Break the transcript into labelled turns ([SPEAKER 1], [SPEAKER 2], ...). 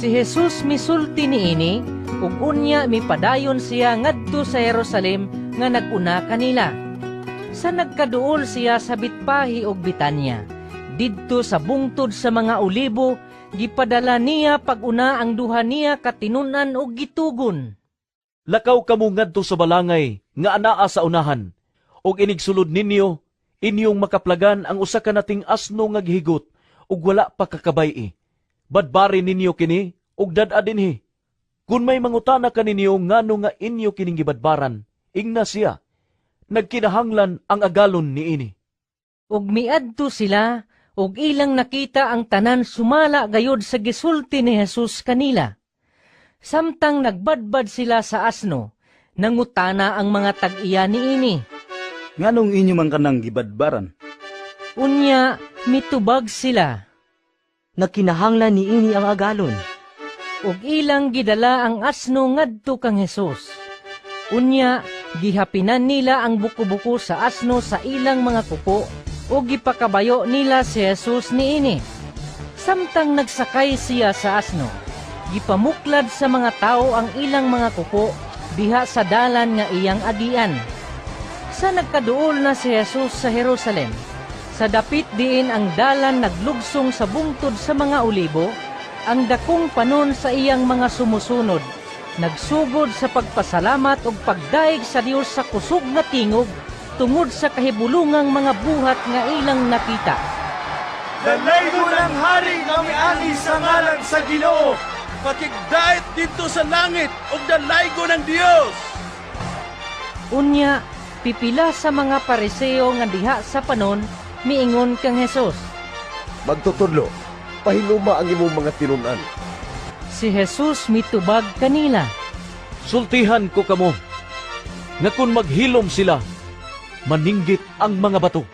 [SPEAKER 1] Si Jesus misulti niini, ug unya mipadayon siya ngadto sa Jerusalem nga naguna kanila. Sa nagkaduol siya sa Betpahi ug Betania, didto sa bungtod sa mga olibo, gipadala niya pag-una ang duha niya katinunan ug gitugon.
[SPEAKER 2] Lakaw kamo ngadto sa balangay nga anaa sa unahan, ug inigsulod ninyo, inyong makaplagan ang usa ka nating asno nga gihigot, ug wala pa kakabay. Badbari ninyo kini, ug dad-a dinhi. Kung may mangutana ka ninyo ngano nga inyo kining gibadbaran, ingna siya. Nagkinahanglan ang agalon niini.
[SPEAKER 1] Ug miadto sila, ug ilang nakita ang tanan sumala gayod sa gisulti ni Jesus kanila. Samtang nagbadbad sila sa asno, nangutana ang mga tag-iya niini.
[SPEAKER 3] Nganong inyo man kanang gibadbaran?
[SPEAKER 1] Unya, mitubag sila.
[SPEAKER 4] Nagkinahanglan niini ang agalon.
[SPEAKER 1] Ug ilang gidala ang asno ngadto kang Jesus. Unya, gihapinan nila ang buko-buko sa asno sa ilang mga kuko o gipakabayo nila si Jesus niini. Samtang nagsakay siya sa asno, gipamuklad sa mga tao ang ilang mga kuko diha sa dalan nga iyang agian. Sa nagkaduol na si Jesus sa Jerusalem, sa dapit diin ang dalan naglugsong sa bungtod sa mga olibo, ang dakong panon sa iyang mga sumusunod, nagsugod sa pagpasalamat ug pagdaig sa Dios sa kusog nga tingog, tungod sa kahibulungang mga buhat nga ilang nakita.
[SPEAKER 5] Dalaygo ng hari nga miani sa ngalan sa Ginoo, pakigdait dito sa langit ug dalaygo ng Dios.
[SPEAKER 1] Unya, pipila sa mga pariseo nga diha sa panon, miingon kang Jesus.
[SPEAKER 6] Magtutudlo, pahiluma ang imong mga tinunan.
[SPEAKER 1] Si Jesus mitubag kanila.
[SPEAKER 2] Sultihan ko kamo, nga kung maghilom sila, maninggit ang mga bato.